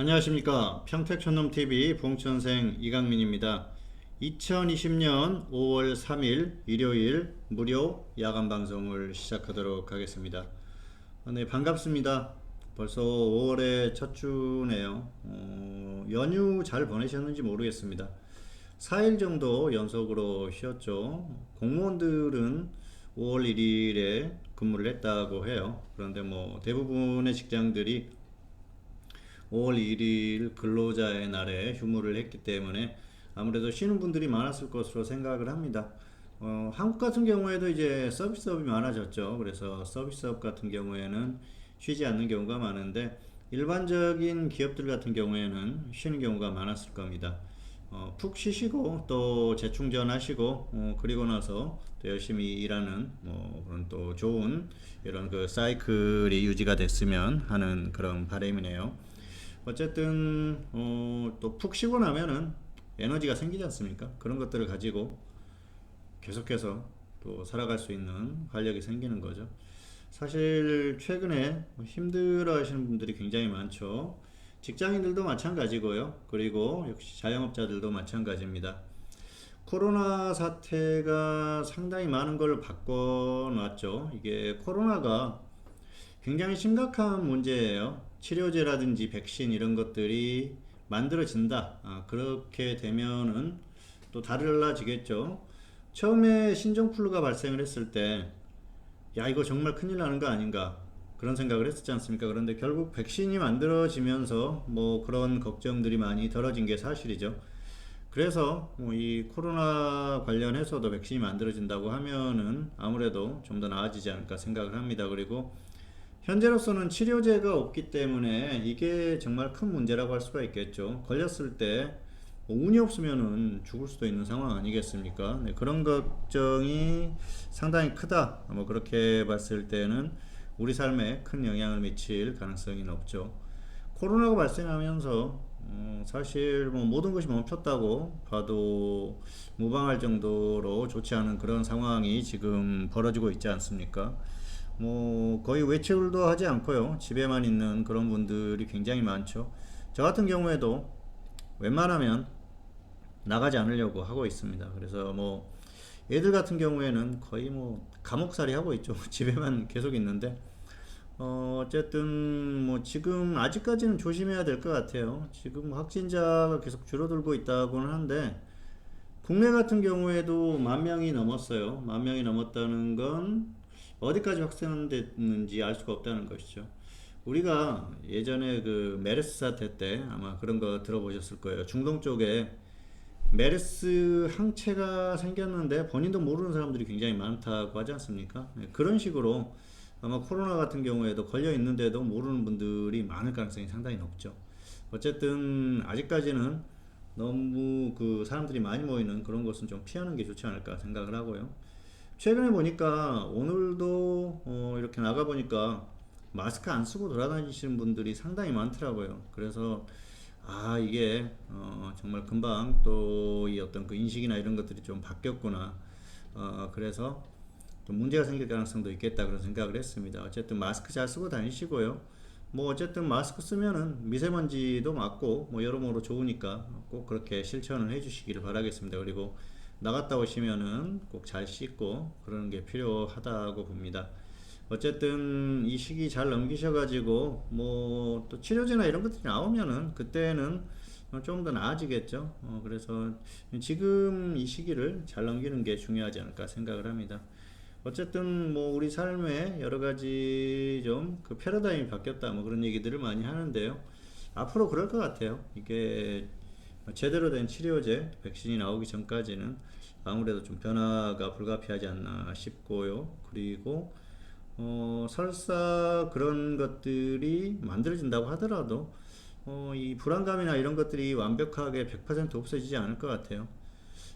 안녕하십니까. 평택촌놈TV 부흥천생 이강민입니다. 2020년 5월 3일 일요일 무료 야간 방송을 시작하도록 하겠습니다. 네, 반갑습니다. 벌써 5월의 첫 주네요. 연휴 잘 보내셨는지 모르겠습니다. 4일 정도 연속으로 쉬었죠. 공무원들은 5월 1일에 근무를 했다고 해요. 그런데 뭐 대부분의 직장들이 5월 1일 근로자의 날에 휴무를 했기 때문에 아무래도 쉬는 분들이 많았을 것으로 생각을 합니다. 한국 같은 경우에도 이제 서비스업이 많아졌죠. 그래서 서비스업 같은 경우에는 쉬지 않는 경우가 많은데 일반적인 기업들 같은 경우에는 쉬는 경우가 많았을 겁니다. 푹 쉬시고 또 재충전하시고 그리고 나서 또 열심히 일하는 그런 또 좋은 이런 그 사이클이 유지가 됐으면 하는 그런 바람이네요. 어쨌든 또 푹 쉬고 나면은 에너지가 생기지 않습니까? 그런 것들을 가지고 계속해서 또 살아갈 수 있는 활력이 생기는 거죠. 사실 최근에 힘들어 하시는 분들이 굉장히 많죠. 직장인들도 마찬가지고요. 그리고 역시 자영업자들도 마찬가지입니다. 코로나 사태가 상당히 많은 걸 바꿔놨죠. 이게 코로나가 굉장히 심각한 문제예요. 치료제라든지 백신 이런 것들이 만들어진다. 그렇게 되면은 또 달라지겠죠. 처음에 신종플루가 발생을 했을 때, 야, 이거 정말 큰일 나는 거 아닌가. 그런 생각을 했었지 않습니까? 그런데 결국 백신이 만들어지면서 뭐 그런 걱정들이 많이 덜어진 게 사실이죠. 그래서 뭐이 코로나 관련해서도 백신이 만들어진다고 하면은 아무래도 좀 더 나아지지 않을까 생각을 합니다. 그리고 현재로서는 치료제가 없기 때문에 이게 정말 큰 문제라고 할 수가 있겠죠. 걸렸을 때 운이 없으면은 죽을 수도 있는 상황 아니겠습니까? 네, 그런 걱정이 상당히 크다. 뭐 그렇게 봤을 때는 우리 삶에 큰 영향을 미칠 가능성이 높죠. 코로나가 발생하면서 사실 뭐 모든 것이 멈췄다고 봐도 무방할 정도로 좋지 않은 그런 상황이 지금 벌어지고 있지 않습니까? 뭐 거의 외출도 하지 않고요. 집에만 있는 그런 분들이 굉장히 많죠. 저 같은 경우에도 웬만하면 나가지 않으려고 하고 있습니다. 그래서 뭐 애들 같은 경우에는 거의 뭐 감옥살이 하고 있죠. 집에만 계속 있는데 어쨌든 뭐 지금 아직까지는 조심해야 될 것 같아요. 지금 확진자가 계속 줄어들고 있다고는 하는데 국내 같은 경우에도 10,000명이 넘었어요. 10,000명이 넘었다는 건 어디까지 확산됐는지 알 수가 없다는 것이죠. 우리가 예전에 그 메르스 사태 때 아마 그런 거 들어보셨을 거예요. 중동 쪽에 메르스 항체가 생겼는데 본인도 모르는 사람들이 굉장히 많다고 하지 않습니까? 네, 그런 식으로 아마 코로나 같은 경우에도 걸려 있는데도 모르는 분들이 많을 가능성이 상당히 높죠. 어쨌든 아직까지는 너무 그 사람들이 많이 모이는 그런 곳은 좀 피하는 게 좋지 않을까 생각을 하고요. 최근에 보니까 오늘도 이렇게 나가 보니까 마스크 안 쓰고 돌아다니시는 분들이 상당히 많더라고요. 그래서 이게 정말 금방 또 이 어떤 그 인식이나 이런 것들이 좀 바뀌었구나. 그래서 좀 문제가 생길 가능성도 있겠다 그런 생각을 했습니다. 어쨌든 마스크 잘 쓰고 다니시고요. 뭐 어쨌든 마스크 쓰면은 미세먼지도 막고 뭐 여러모로 좋으니까 꼭 그렇게 실천을 해주시기를 바라겠습니다. 그리고 나갔다 오시면은 꼭 잘 씻고 그러는 게 필요하다고 봅니다. 어쨌든 이 시기 잘 넘기셔가지고 뭐 또 치료제나 이런 것들이 나오면은 그때는 좀 더 나아지겠죠. 그래서 지금 이 시기를 잘 넘기는 게 중요하지 않을까 생각을 합니다. 어쨌든 뭐 우리 삶에 여러 가지 좀 그 패러다임이 바뀌었다 뭐 그런 얘기들을 많이 하는데요. 앞으로 그럴 것 같아요. 이게 제대로 된 치료제, 백신이 나오기 전까지는 아무래도 좀 변화가 불가피하지 않나 싶고요. 그리고 설사 그런 것들이 만들어진다고 하더라도 이 불안감이나 이런 것들이 완벽하게 100% 없어지지 않을 것 같아요.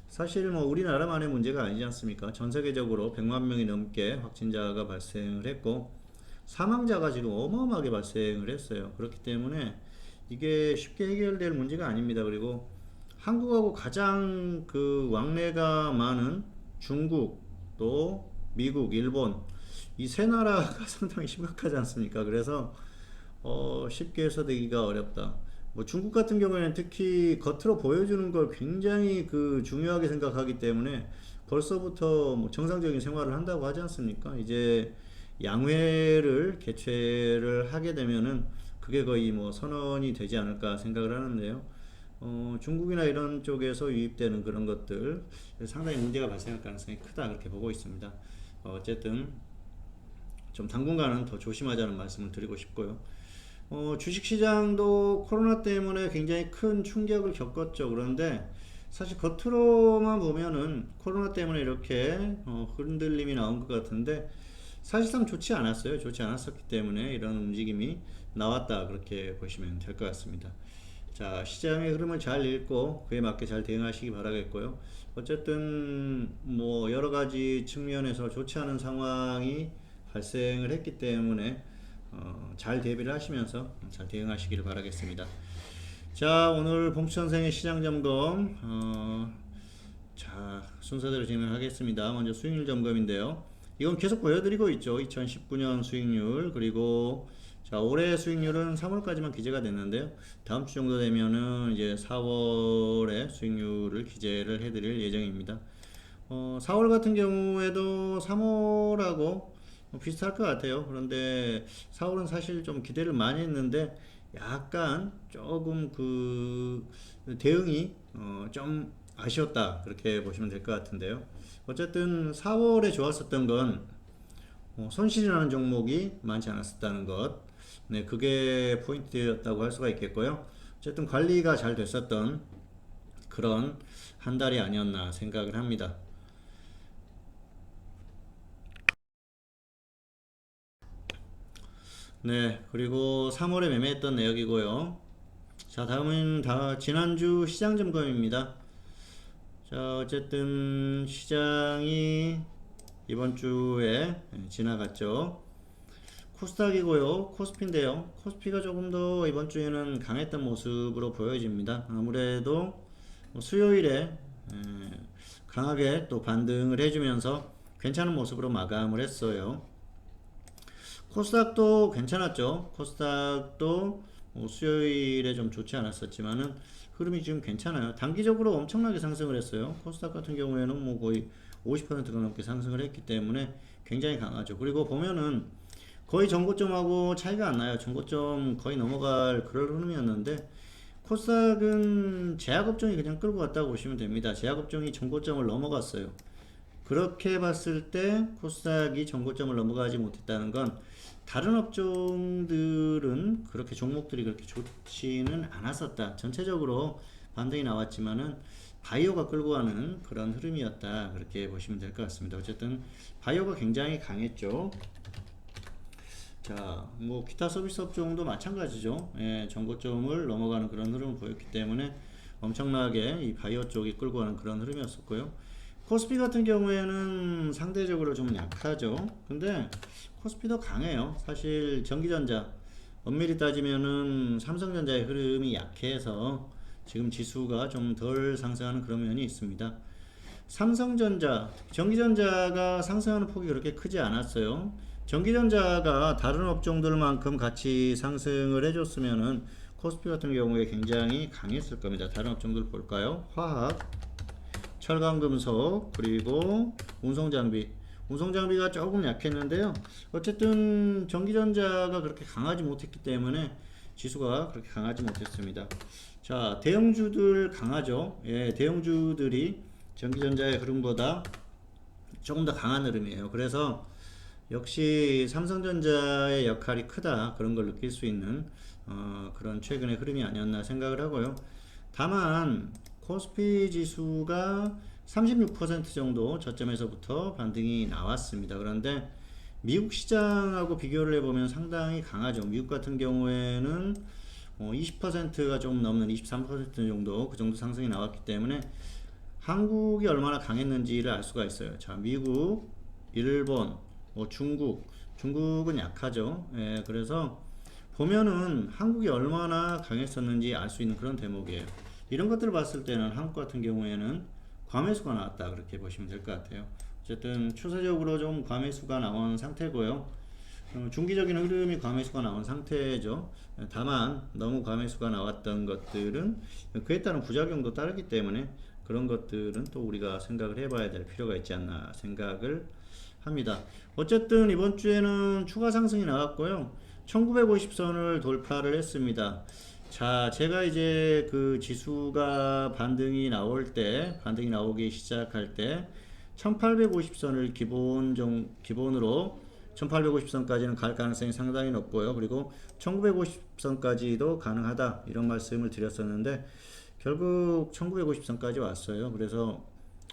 사실 뭐 우리나라만의 문제가 아니지 않습니까? 전 세계적으로 100만 명이 넘게 확진자가 발생을 했고 사망자가 지금 어마어마하게 발생을 했어요. 그렇기 때문에 이게 쉽게 해결될 문제가 아닙니다. 그리고 한국하고 가장 그 왕래가 많은 중국, 또 미국, 일본 이 세 나라가 상당히 심각하지 않습니까? 그래서 쉽게 해소되기가 어렵다. 뭐 중국 같은 경우에는 특히 겉으로 보여주는 걸 굉장히 중요하게 생각하기 때문에 벌써부터 뭐 정상적인 생활을 한다고 하지 않습니까? 이제 양회를 개최를 하게 되면은 그게 거의 뭐 선언이 되지 않을까 생각을 하는데요. 중국이나 이런 쪽에서 유입되는 그런 것들 상당히 문제가 발생할 가능성이 크다 그렇게 보고 있습니다. 어쨌든 좀 당분간은 더 조심하자는 말씀을 드리고 싶고요. 주식시장도 코로나 때문에 굉장히 큰 충격을 겪었죠. 그런데 사실 겉으로만 보면은 코로나 때문에 이렇게 흔들림이 나온 것 같은데 사실상 좋지 않았어요. 좋지 않았었기 때문에 이런 움직임이 나왔다 그렇게 보시면 될 것 같습니다. 자, 시장의 흐름을 잘 읽고 그에 맞게 잘 대응하시기 바라겠고요. 어쨌든 뭐 여러 가지 측면에서 좋지 않은 상황이 발생을 했기 때문에 잘 대비를 하시면서 잘 대응하시기를 바라겠습니다. 자, 오늘 봉수선생의 시장 점검 자, 순서대로 진행하겠습니다. 먼저 수익률 점검인데요. 이건 계속 보여드리고 있죠. 2019년 수익률 그리고 자, 올해 수익률은 3월까지만 기재가 됐는데요. 다음 주 정도 되면은 이제 4월에 수익률을 기재를 해드릴 예정입니다. 4월 같은 경우에도 3월하고 비슷할 것 같아요. 그런데 4월은 사실 좀 기대를 많이 했는데 약간 조금 대응이 좀 아쉬웠다 그렇게 보시면 될 것 같은데요. 어쨌든 4월에 좋았었던 건 손실이 나는 종목이 많지 않았었다는 것, 네, 그게 포인트였다고 할 수가 있겠고요. 어쨌든 관리가 잘 됐었던 그런 한 달이 아니었나 생각을 합니다. 네, 그리고 3월에 매매했던 내역이고요. 자, 다음은 지난주 시장 점검입니다. 자, 어쨌든 시장이 이번 주에 지나갔죠. 코스닥이고요. 코스피인데요. 코스피가 조금 더 이번 주에는 강했던 모습으로 보여집니다. 아무래도 수요일에 강하게 또 반등을 해주면서 괜찮은 모습으로 마감을 했어요. 코스닥도 괜찮았죠. 코스닥도 수요일에 좀 좋지 않았었지만은 흐름이 지금 괜찮아요. 단기적으로 엄청나게 상승을 했어요. 코스닥 같은 경우에는 뭐 거의 50%가 넘게 상승을 했기 때문에 굉장히 강하죠. 그리고 보면은 거의 전고점하고 차이가 안 나요. 전고점 거의 넘어갈 그럴 흐름이었는데 코스닥은 제약업종이 그냥 끌고 갔다고 보시면 됩니다. 제약업종이 전고점을 넘어갔어요. 그렇게 봤을 때 코스닥이 전고점을 넘어가지 못했다는 건 다른 업종들은 그렇게 종목들이 그렇게 좋지는 않았었다. 전체적으로 반등이 나왔지만은 바이오가 끌고 가는 그런 흐름이었다. 그렇게 보시면 될 것 같습니다. 어쨌든 바이오가 굉장히 강했죠. 자, 뭐 기타 서비스 업종도 마찬가지죠. 예, 전고점을 넘어가는 그런 흐름을 보였기 때문에 엄청나게 이 바이오 쪽이 끌고 가는 그런 흐름이었었고요. 코스피 같은 경우에는 상대적으로 좀 약하죠. 근데 코스피도 강해요. 사실 전기전자 엄밀히 따지면은 삼성전자의 흐름이 약해서 지금 지수가 좀 덜 상승하는 그런 면이 있습니다. 삼성전자, 전기전자가 상승하는 폭이 그렇게 크지 않았어요. 전기전자가 다른 업종들만큼 같이 상승을 해줬으면은 코스피 같은 경우에 굉장히 강했을 겁니다. 다른 업종들 볼까요? 화학, 철강금속, 그리고 운송장비. 운송장비가 조금 약했는데요. 어쨌든 전기전자가 그렇게 강하지 못했기 때문에 지수가 그렇게 강하지 못했습니다. 자, 대형주들 강하죠. 예, 대형주들이 전기전자의 흐름보다 조금 더 강한 흐름이에요. 그래서 역시 삼성전자의 역할이 크다 그런 걸 느낄 수 있는 그런 최근의 흐름이 아니었나 생각을 하고요. 다만 코스피 지수가 36% 정도 저점에서부터 반등이 나왔습니다. 그런데 미국 시장하고 비교를 해보면 상당히 강하죠. 미국 같은 경우에는 20%가 좀 넘는 23% 정도 그 정도 상승이 나왔기 때문에 한국이 얼마나 강했는지를 알 수가 있어요. 자, 미국, 일본, 중국은 약하죠. 예, 그래서 보면은 한국이 얼마나 강했었는지 알 수 있는 그런 대목이에요. 이런 것들을 봤을 때는 한국 같은 경우에는 과매수가 나왔다 그렇게 보시면 될 것 같아요. 어쨌든 추세적으로 좀 과매수가 나온 상태고요. 중기적인 흐름이 과매수가 나온 상태죠. 다만 너무 과매수가 나왔던 것들은 그에 따른 부작용도 따르기 때문에 그런 것들은 또 우리가 생각을 해봐야 될 필요가 있지 않나 생각을 합니다. 어쨌든 이번 주에는 추가 상승이 나왔고요. 1950선을 돌파를 했습니다. 자, 제가 이제 그 지수가 반등이 나오기 시작할 때 1850선을 기본으로 1850선까지는 갈 가능성이 상당히 높고요. 그리고 1950선까지도 가능하다 이런 말씀을 드렸었는데 결국 1950선까지 왔어요. 그래서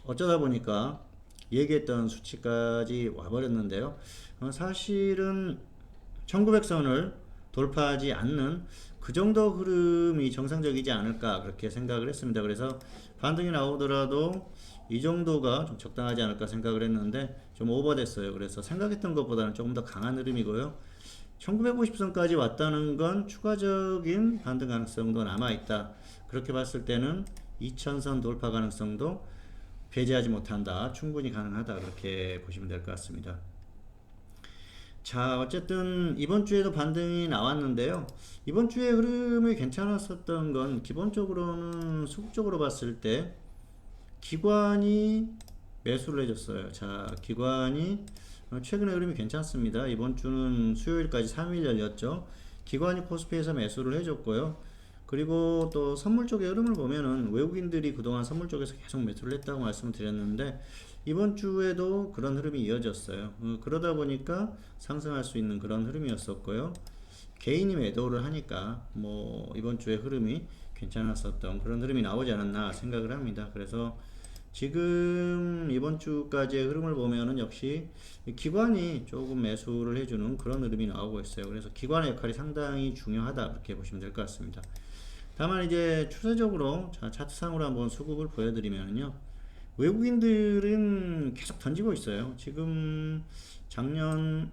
어쩌다 보니까 얘기했던 수치까지 와버렸는데요. 사실은 1900선을 돌파하지 않는 그 정도 흐름이 정상적이지 않을까 그렇게 생각을 했습니다. 그래서 반등이 나오더라도 이 정도가 좀 적당하지 않을까 생각을 했는데 좀 오버됐어요. 그래서 생각했던 것보다는 조금 더 강한 흐름이고요. 1950선까지 왔다는 건 추가적인 반등 가능성도 남아있다. 그렇게 봤을 때는 2000선 돌파 가능성도 배제하지 못한다. 충분히 가능하다. 그렇게 보시면 될 것 같습니다. 자, 어쨌든 이번 주에도 반등이 나왔는데요. 이번 주에 흐름이 괜찮았었던 건 기본적으로는 수급적으로 봤을 때 기관이 매수를 해줬어요. 자, 기관이 최근에 흐름이 괜찮습니다. 이번 주는 수요일까지 3일 열렸죠. 기관이 코스피에서 매수를 해줬고요. 그리고 또 선물 쪽의 흐름을 보면은 외국인들이 그동안 선물 쪽에서 계속 매수를 했다고 말씀을 드렸는데 이번 주에도 그런 흐름이 이어졌어요. 그러다 보니까 상승할 수 있는 그런 흐름이었었고요. 개인이 매도를 하니까 뭐 이번 주에 흐름이 괜찮았었던 그런 흐름이 나오지 않았나 생각을 합니다. 그래서 지금 이번 주까지의 흐름을 보면은 역시 기관이 조금 매수를 해주는 그런 흐름이 나오고 있어요. 그래서 기관의 역할이 상당히 중요하다 그렇게 보시면 될 것 같습니다. 다만 이제 추세적으로 자, 차트상으로 한번 수급을 보여드리면요. 외국인들은 계속 던지고 있어요. 지금 작년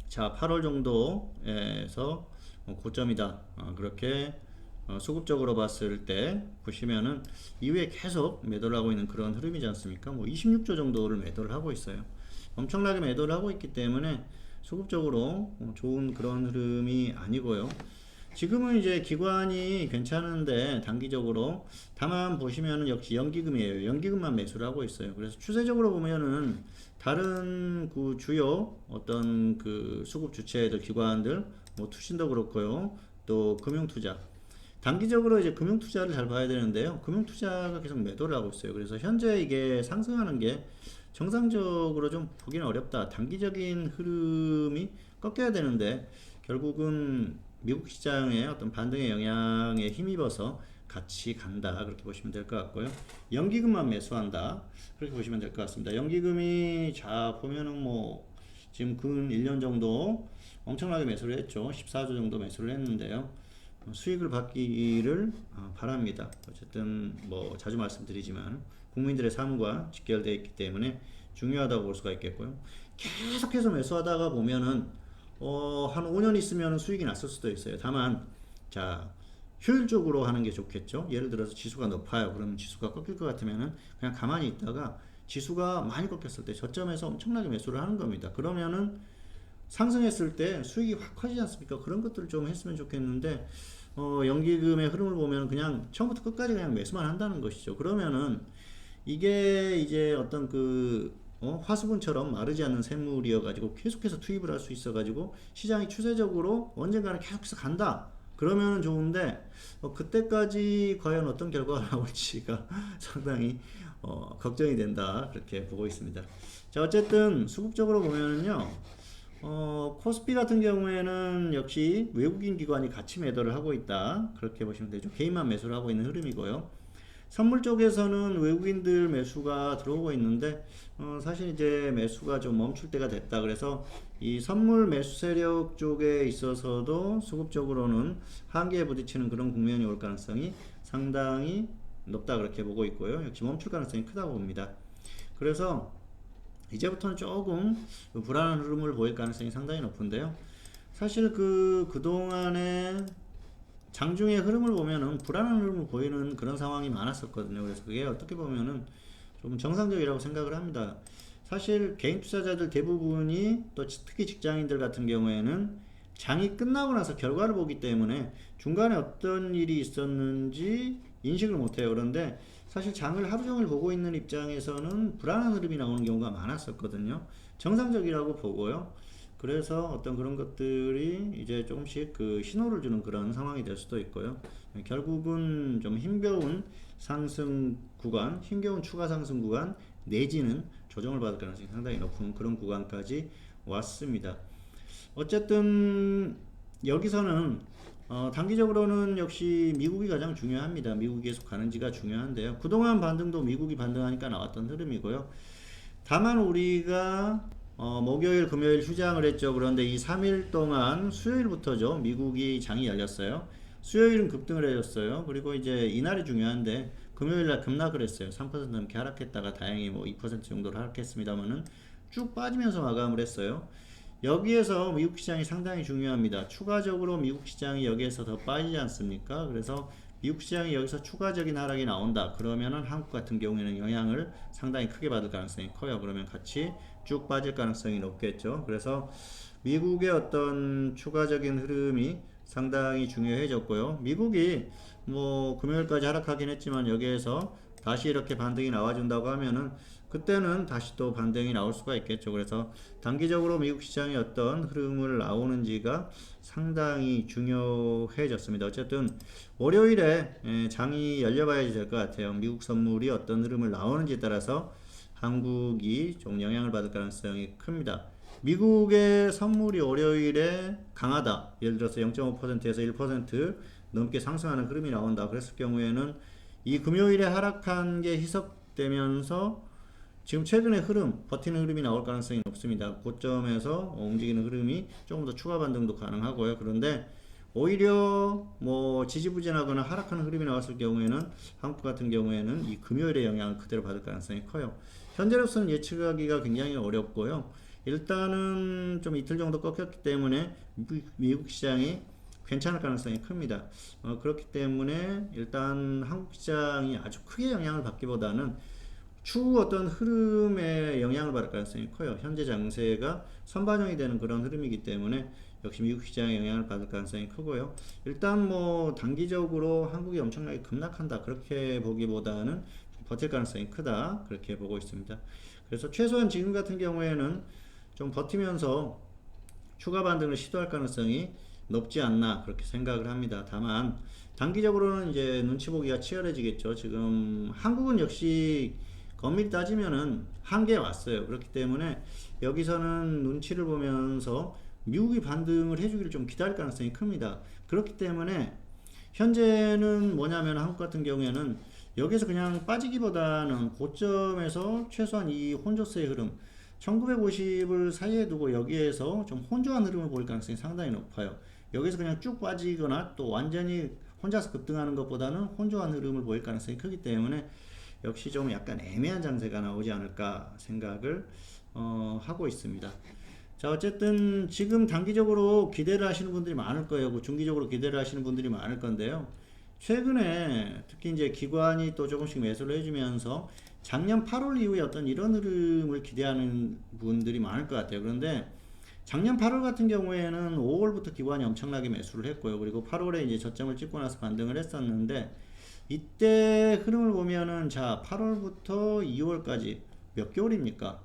자 8월 정도에서 고점이다. 그렇게 수급적으로 봤을 때 보시면은 이후에 계속 매도를 하고 있는 그런 흐름이지 않습니까? 뭐 26조 정도를 매도를 하고 있어요. 엄청나게 매도를 하고 있기 때문에 수급적으로 좋은 그런 흐름이 아니고요. 지금은 이제 기관이 괜찮은데 단기적으로 다만 보시면은 역시 연기금이에요. 연기금만 매수를 하고 있어요. 그래서 추세적으로 보면은 다른 그 주요 어떤 그 수급 주체들 기관들 뭐 투신도 그렇고요. 또 금융투자 단기적으로 이제 금융투자를 잘 봐야 되는데요. 금융투자가 계속 매도를 하고 있어요. 그래서 현재 이게 상승하는 게 정상적으로 좀 보기는 어렵다. 단기적인 흐름이 꺾여야 되는데 결국은 미국 시장의 어떤 반등의 영향에 힘입어서 같이 간다. 그렇게 보시면 될 것 같고요. 연기금만 매수한다. 그렇게 보시면 될 것 같습니다. 연기금이 자 보면은 뭐 지금 근 1년 정도 엄청나게 매수를 했죠. 14조 정도 매수를 했는데요. 수익을 받기를 바랍니다. 어쨌든 뭐 자주 말씀드리지만 국민들의 삶과 직결되어 있기 때문에 중요하다고 볼 수가 있겠고요. 계속해서 매수하다가 보면은 한 5년 있으면 수익이 났을 수도 있어요. 다만 자 효율적으로 하는 게 좋겠죠. 예를 들어서 지수가 높아요. 그러면 지수가 꺾일 것 같으면은 그냥 가만히 있다가 지수가 많이 꺾였을 때 저점에서 엄청나게 매수를 하는 겁니다. 그러면은 상승했을 때 수익이 확 커지지 않습니까? 그런 것들을 좀 했으면 좋겠는데 연기금의 흐름을 보면 그냥 처음부터 끝까지 그냥 매수만 한다는 것이죠. 그러면은 이게 이제 어떤 그 화수분처럼 마르지 않는 샘물이어 가지고 계속해서 투입을 할 수 있어 가지고 시장이 추세적으로 언젠가는 계속해서 간다. 그러면 좋은데 그때까지 과연 어떤 결과가 나올지가 상당히 걱정이 된다. 그렇게 보고 있습니다. 자, 어쨌든 수급적으로 보면은요. 코스피 같은 경우에는 역시 외국인 기관이 같이 매도를 하고 있다. 그렇게 보시면 되죠. 개인만 매수를 하고 있는 흐름이고요. 선물 쪽에서는 외국인들 매수가 들어오고 있는데 사실 이제 매수가 좀 멈출 때가 됐다. 그래서 이 선물 매수 세력 쪽에 있어서도 수급적으로는 한계에 부딪히는 그런 국면이 올 가능성이 상당히 높다. 그렇게 보고 있고요. 역시 멈출 가능성이 크다고 봅니다. 그래서 이제부터는 조금 불안한 흐름을 보일 가능성이 상당히 높은데요. 사실 그동안에 장중의 흐름을 보면은 불안한 흐름을 보이는 그런 상황이 많았었거든요. 그래서 그게 어떻게 보면은 좀 정상적이라고 생각을 합니다. 사실 개인 투자자들 대부분이 또 특히 직장인들 같은 경우에는 장이 끝나고 나서 결과를 보기 때문에 중간에 어떤 일이 있었는지 인식을 못해요. 그런데 사실 장을 하루 종일 보고 있는 입장에서는 불안한 흐름이 나오는 경우가 많았었거든요. 정상적이라고 보고요. 그래서 어떤 그런 것들이 이제 조금씩 그 신호를 주는 그런 상황이 될 수도 있고요. 결국은 좀 힘겨운 상승 구간, 힘겨운 추가 상승 구간 내지는 조정을 받을 가능성이 상당히 높은 그런 구간까지 왔습니다. 어쨌든 여기서는 단기적으로는 역시 미국이 가장 중요합니다. 미국이 계속 가는지가 중요한데요. 그동안 반등도 미국이 반등하니까 나왔던 흐름이고요. 다만 우리가 목요일, 금요일 휴장을 했죠. 그런데 이 3일 동안 수요일부터죠. 미국이 장이 열렸어요. 수요일은 급등을 해줬어요. 그리고 이제 이날이 중요한데 금요일날 급락을 했어요. 3% 넘게 하락했다가 다행히 뭐 2% 정도로 하락했습니다만은 쭉 빠지면서 마감을 했어요. 여기에서 미국 시장이 상당히 중요합니다. 추가적으로 미국 시장이 여기에서 더 빠지지 않습니까? 그래서 미국 시장이 여기서 추가적인 하락이 나온다. 그러면은 한국 같은 경우에는 영향을 상당히 크게 받을 가능성이 커요. 그러면 같이 쭉 빠질 가능성이 높겠죠. 그래서 미국의 어떤 추가적인 흐름이 상당히 중요해졌고요. 미국이 뭐 금요일까지 하락하긴 했지만 여기에서 다시 이렇게 반등이 나와준다고 하면은 그때는 다시 또 반등이 나올 수가 있겠죠. 그래서 단기적으로 미국 시장이 어떤 흐름을 나오는지가 상당히 중요해졌습니다. 어쨌든 월요일에 장이 열려봐야 될 것 같아요. 미국 선물이 어떤 흐름을 나오는지에 따라서 한국이 좀 영향을 받을 가능성이 큽니다. 미국의 선물이 월요일에 강하다. 예를 들어서 0.5%에서 1% 넘게 상승하는 흐름이 나온다. 그랬을 경우에는 이 금요일에 하락한 게 희석되면서 지금 최근의 흐름, 버티는 흐름이 나올 가능성이 높습니다. 고점에서 움직이는 흐름이 조금 더 추가 반등도 가능하고요. 그런데 오히려 뭐 지지부진하거나 하락하는 흐름이 나왔을 경우에는 한국 같은 경우에는 이 금요일의 영향을 그대로 받을 가능성이 커요. 현재로서는 예측하기가 굉장히 어렵고요. 일단은 좀 이틀 정도 꺾였기 때문에 미국 시장이 괜찮을 가능성이 큽니다. 그렇기 때문에 일단 한국 시장이 아주 크게 영향을 받기보다는 추후 어떤 흐름에 영향을 받을 가능성이 커요. 현재 장세가 선반영이 되는 그런 흐름이기 때문에 역시 미국 시장에 영향을 받을 가능성이 크고요. 일단 뭐 단기적으로 한국이 엄청나게 급락한다 그렇게 보기보다는 버틸 가능성이 크다 그렇게 보고 있습니다. 그래서 최소한 지금 같은 경우에는 좀 버티면서 추가 반등을 시도할 가능성이 높지 않나 그렇게 생각을 합니다. 다만 단기적으로는 이제 눈치 보기가 치열해지겠죠. 지금 한국은 역시 엄밀히 따지면은 한계에 왔어요. 그렇기 때문에 여기서는 눈치를 보면서 미국이 반등을 해주기를 좀 기다릴 가능성이 큽니다. 그렇기 때문에 현재는 뭐냐면 한국 같은 경우에는 여기서 그냥 빠지기보다는 고점에서 최소한 이 혼조세의 흐름 1950을 사이에 두고 여기에서 좀 혼조한 흐름을 보일 가능성이 상당히 높아요. 여기서 그냥 쭉 빠지거나 또 완전히 혼자서 급등하는 것보다는 혼조한 흐름을 보일 가능성이 크기 때문에 역시 좀 약간 애매한 장세가 나오지 않을까 생각을 하고 있습니다. 자, 어쨌든 지금 단기적으로 기대를 하시는 분들이 많을 거예요. 중기적으로 기대를 하시는 분들이 많을 건데요. 최근에 특히 이제 기관이 또 조금씩 매수를 해주면서 작년 8월 이후에 어떤 이런 흐름을 기대하는 분들이 많을 것 같아요. 그런데 작년 8월 같은 경우에는 5월부터 기관이 엄청나게 매수를 했고요. 그리고 8월에 이제 저점을 찍고 나서 반등을 했었는데 이때 흐름을 보면은 자 8월부터 2월까지 몇 개월입니까?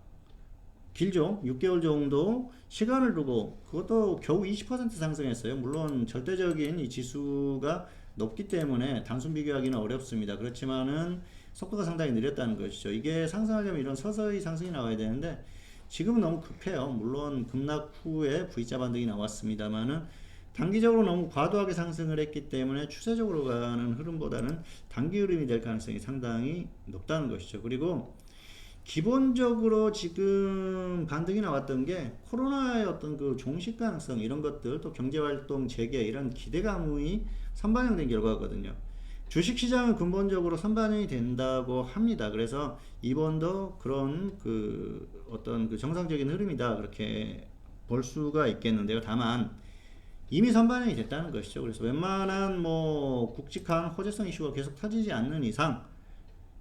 길죠? 6개월 정도 시간을 두고 그것도 겨우 20% 상승했어요. 물론 절대적인 이 지수가 높기 때문에 단순 비교하기는 어렵습니다. 그렇지만은 속도가 상당히 느렸다는 것이죠. 이게 상승하려면 이런 서서히 상승이 나와야 되는데 지금은 너무 급해요. 물론 급락 후에 V자 반등이 나왔습니다만은 단기적으로 너무 과도하게 상승을 했기 때문에 추세적으로 가는 흐름보다는 단기 흐름이 될 가능성이 상당히 높다는 것이죠. 그리고 기본적으로 지금 반등이 나왔던 게 코로나의 어떤 그 종식 가능성 이런 것들 또 경제활동 재개 이런 기대감이 선반영된 결과거든요. 주식시장은 근본적으로 선반영이 된다고 합니다. 그래서 이번도 그런 그 어떤 그 정상적인 흐름이다 그렇게 볼 수가 있겠는데요. 다만 이미 선반영이 됐다는 것이죠. 그래서 웬만한 뭐 굵직한 호재성 이슈가 계속 터지지 않는 이상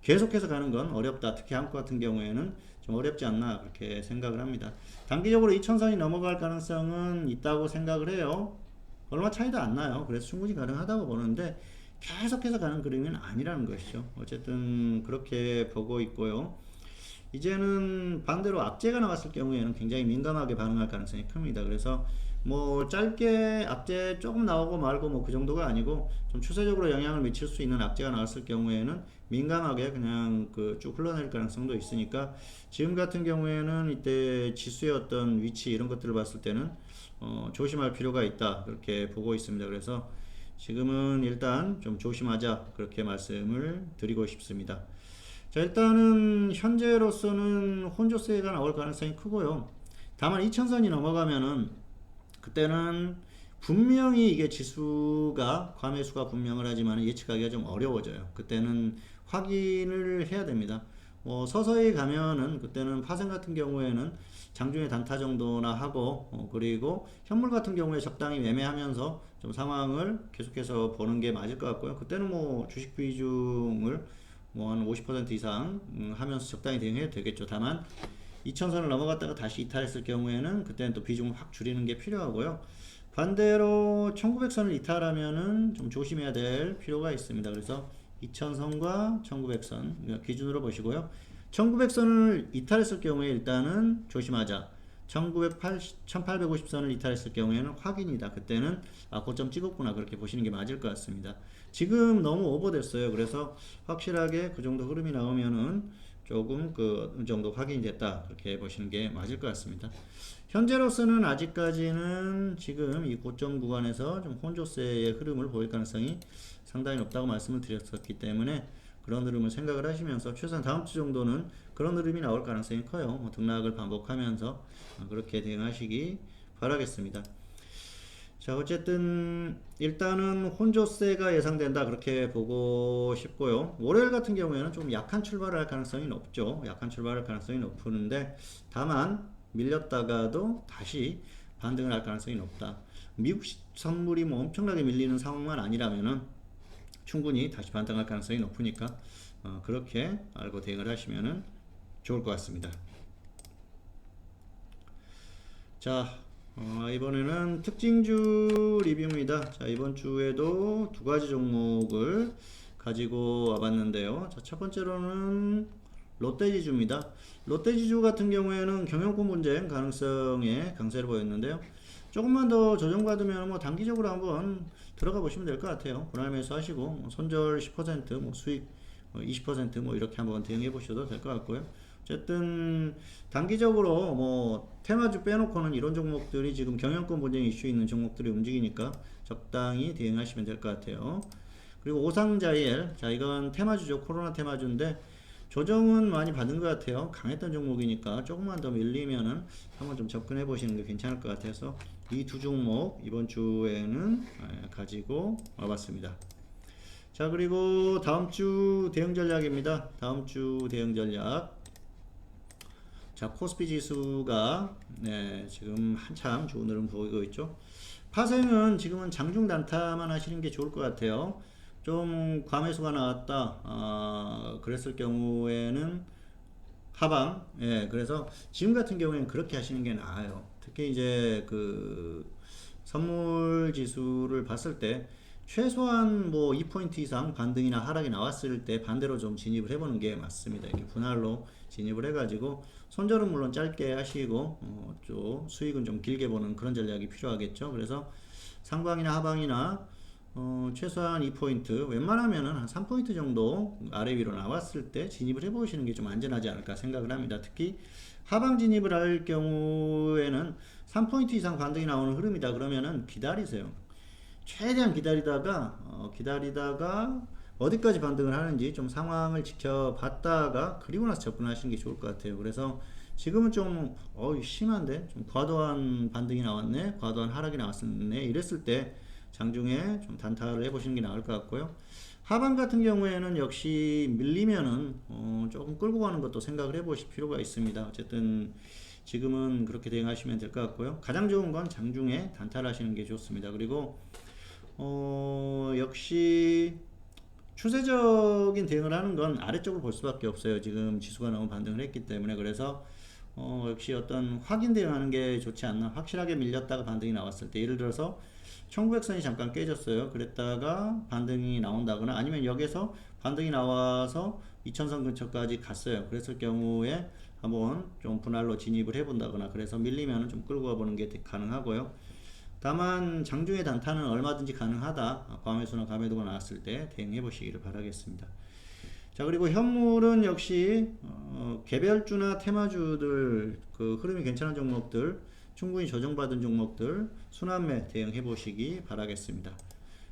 계속해서 가는 건 어렵다. 특히 한국 같은 경우에는 좀 어렵지 않나 그렇게 생각을 합니다. 단기적으로 2000선이 넘어갈 가능성은 있다고 생각을 해요. 얼마 차이도 안 나요. 그래서 충분히 가능하다고 보는데 계속해서 가는 그림은 아니라는 것이죠. 어쨌든 그렇게 보고 있고요. 이제는 반대로 악재가 나왔을 경우에는 굉장히 민감하게 반응할 가능성이 큽니다. 그래서 뭐 짧게 악재 조금 나오고 말고 뭐 그 정도가 아니고 좀 추세적으로 영향을 미칠 수 있는 악재가 나왔을 경우에는 민감하게 그냥 그 쭉 흘러낼 가능성도 있으니까 지금 같은 경우에는 이때 지수의 어떤 위치 이런 것들을 봤을 때는 조심할 필요가 있다 그렇게 보고 있습니다. 그래서 지금은 일단 좀 조심하자 그렇게 말씀을 드리고 싶습니다. 자, 일단은 현재로서는 혼조세가 나올 가능성이 크고요. 다만 2000선이 넘어가면은 그때는 분명히 이게 지수가 과매수가 분명을 하지만 예측하기가 좀 어려워져요. 그때는 확인을 해야 됩니다. 서서히 가면은 그때는 파생 같은 경우에는 장중에 단타 정도나 하고 그리고 현물 같은 경우에 적당히 매매하면서 좀 상황을 계속해서 보는 게 맞을 것 같고요. 그때는 뭐 주식 비중을 뭐 한 50% 이상 하면서 적당히 대응해도 되겠죠. 다만 2000선을 넘어갔다가 다시 이탈했을 경우에는 그때는 또 비중을 확 줄이는 게 필요하고요. 반대로 1900선을 이탈하면은 좀 조심해야 될 필요가 있습니다. 그래서 2000선과 1900선 기준으로 보시고요. 1900선을 이탈했을 경우에 일단은 조심하자. 1850선을 이탈했을 경우에는 확인이다. 그때는 고점 찍었구나 그렇게 보시는 게 맞을 것 같습니다. 지금 너무 오버됐어요. 그래서 확실하게 그 정도 흐름이 나오면은 조금 그 정도 확인이 됐다 그렇게 보시는 게 맞을 것 같습니다. 현재로서는 아직까지는 지금 이 고점 구간에서 좀 혼조세의 흐름을 보일 가능성이 상당히 높다고 말씀을 드렸었기 때문에 그런 흐름을 생각을 하시면서 최소한 다음 주 정도는 그런 흐름이 나올 가능성이 커요. 등락을 반복하면서 그렇게 대응하시기 바라겠습니다. 자, 어쨌든 일단은 혼조세가 예상된다 그렇게 보고 싶고요. 월요일 같은 경우에는 좀 약한 출발을 할 가능성이 높죠. 약한 출발할 가능성이 높은데 다만 밀렸다가도 다시 반등을 할 가능성이 높다. 미국 선물이 뭐 엄청나게 밀리는 상황만 아니라면은 충분히 다시 반등할 가능성이 높으니까 그렇게 알고 대응을 하시면은 좋을 것 같습니다. 자, 이번에는 특징주 리뷰입니다. 자, 이번 주에도 두 가지 종목을 가지고 와봤는데요. 자, 첫 번째로는 롯데지주입니다. 롯데지주 같은 경우에는 경영권 분쟁 가능성에 강세를 보였는데요. 조금만 더 조정받으면 뭐 단기적으로 한번 들어가 보시면 될 것 같아요. 분할 매수하시고 뭐 손절 10%, 뭐 수익 20%뭐 이렇게 한번 대응해 보셔도 될 것 같고요. 어쨌든 단기적으로 뭐 테마주 빼놓고는 이런 종목들이 지금 경영권 분쟁 이슈 있는 종목들이 움직이니까 적당히 대응하시면 될 것 같아요. 그리고 오상자이엘, 자 이건 테마주죠. 코로나 테마주인데 조정은 많이 받은 것 같아요. 강했던 종목이니까 조금만 더 밀리면은 한번 좀 접근해 보시는 게 괜찮을 것 같아서 이 두 종목 이번 주에는 가지고 와봤습니다. 자, 그리고 다음 주 대응 전략입니다. 다음 주 대응 전략. 자, 코스피 지수가 지금 한참 좋은 흐름 보이고 있죠. 파생은 지금은 장중 단타만 하시는 게 좋을 것 같아요. 좀 과매수가 나왔다 그랬을 경우에는 하방, 그래서 지금 같은 경우에는 그렇게 하시는 게 나아요. 특히 이제 그 선물 지수를 봤을 때 최소한 뭐 2포인트 이상 반등이나 하락이 나왔을 때 반대로 좀 진입을 해보는 게 맞습니다. 이렇게 분할로 진입을 해가지고 손절은 물론 짧게 하시고 좀 수익은 좀 길게 보는 그런 전략이 필요하겠죠. 그래서 상방이나 하방이나 최소한 2포인트, 웬만하면은 한 3포인트 정도 아래 위로 나왔을 때 진입을 해보시는 게 좀 안전하지 않을까 생각을 합니다. 특히 하방 진입을 할 경우에는 3포인트 이상 반등이 나오는 흐름이다 그러면은 기다리세요. 최대한 기다리다가 어디까지 반등을 하는지 좀 상황을 지켜봤다가 그리고 나서 접근하시는 게 좋을 것 같아요. 그래서 지금은 좀 심한데 좀 과도한 반등이 나왔네, 과도한 하락이 나왔네 이랬을 때 장중에 좀 단타를 해보시는 게 나을 것 같고요. 하방 같은 경우에는 역시 밀리면은 조금 끌고 가는 것도 생각을 해보실 필요가 있습니다. 어쨌든 지금은 그렇게 대응하시면 될 것 같고요. 가장 좋은 건 장중에 단타를 하시는 게 좋습니다. 그리고 역시 추세적인 대응을 하는 건 아래쪽을 볼 수밖에 없어요. 지금 지수가 너무 반등을 했기 때문에. 그래서 역시 어떤 확인 대응하는 게 좋지 않나. 확실하게 밀렸다가 반등이 나왔을 때, 예를 들어서 1900선이 잠깐 깨졌어요. 그랬다가 반등이 나온다거나, 아니면 여기서 반등이 나와서 2000선 근처까지 갔어요. 그랬을 경우에 한번 좀 분할로 진입을 해본다거나, 그래서 밀리면 좀 끌고 가보는 게 가능하고요. 다만 장중의 단타는 얼마든지 가능하다. 과매수나 가매도가 나왔을 때 대응해 보시기를 바라겠습니다. 자, 그리고 현물은 역시 개별주나 테마주들 그 흐름이 괜찮은 종목들, 충분히 조정받은 종목들 순환매 대응해 보시기 바라겠습니다.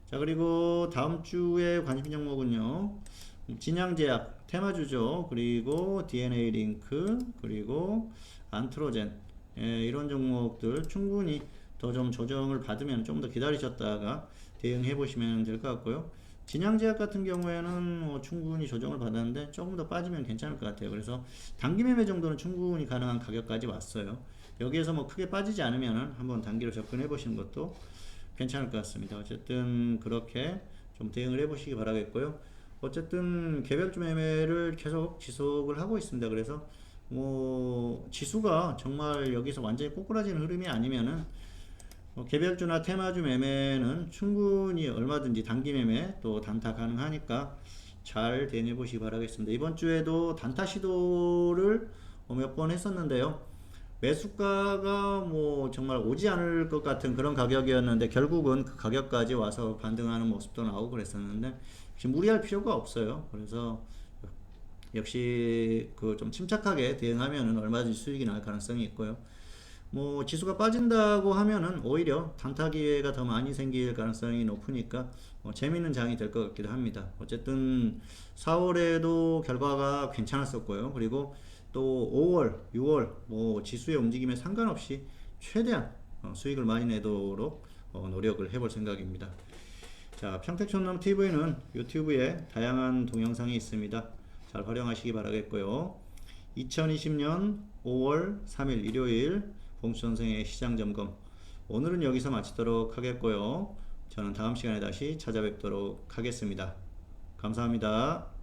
자, 그리고 다음 주에 관심 종목은요, 진양제약 테마주죠. 그리고 DNA 링크, 그리고 안트로젠, 이런 종목들 충분히 더 좀 조정을 받으면 좀 더 기다리셨다가 대응해 보시면 될 것 같고요. 진양제약 같은 경우에는 충분히 조정을 받았는데 조금 더 빠지면 괜찮을 것 같아요. 그래서 단기 매매 정도는 충분히 가능한 가격까지 왔어요. 여기에서 뭐 크게 빠지지 않으면 한번 단기로 접근해 보시는 것도 괜찮을 것 같습니다. 어쨌든 그렇게 좀 대응을 해 보시기 바라겠고요. 어쨌든 개별주 매매를 계속 지속을 하고 있습니다. 그래서 뭐 지수가 정말 여기서 완전히 꼬꾸라지는 흐름이 아니면은 개별주나 테마주 매매는 충분히 얼마든지 단기 매매 또 단타 가능하니까 잘 대응해 보시기 바라겠습니다. 이번 주에도 단타 시도를 몇 번 했었는데요. 매수가가 뭐 정말 오지 않을 것 같은 그런 가격이었는데 결국은 그 가격까지 와서 반등하는 모습도 나오고 그랬었는데 지금 무리할 필요가 없어요. 그래서 역시 그 좀 침착하게 대응하면은 얼마든지 수익이 날 가능성이 있고요. 뭐 지수가 빠진다고 하면은 오히려 단타 기회가 더 많이 생길 가능성이 높으니까 재밌는 장이 될 것 같기도 합니다. 어쨌든 4월에도 결과가 괜찮았었고요. 그리고 또 5월, 6월 뭐 지수의 움직임에 상관없이 최대한 수익을 많이 내도록 노력을 해볼 생각입니다. 자, 평택촌놈 TV는 유튜브에 다양한 동영상이 있습니다. 잘 활용하시기 바라겠고요. 2020년 5월 3일 일요일 봉수선생의 시장점검, 오늘은 여기서 마치도록 하겠고요. 저는 다음 시간에 다시 찾아뵙도록 하겠습니다. 감사합니다.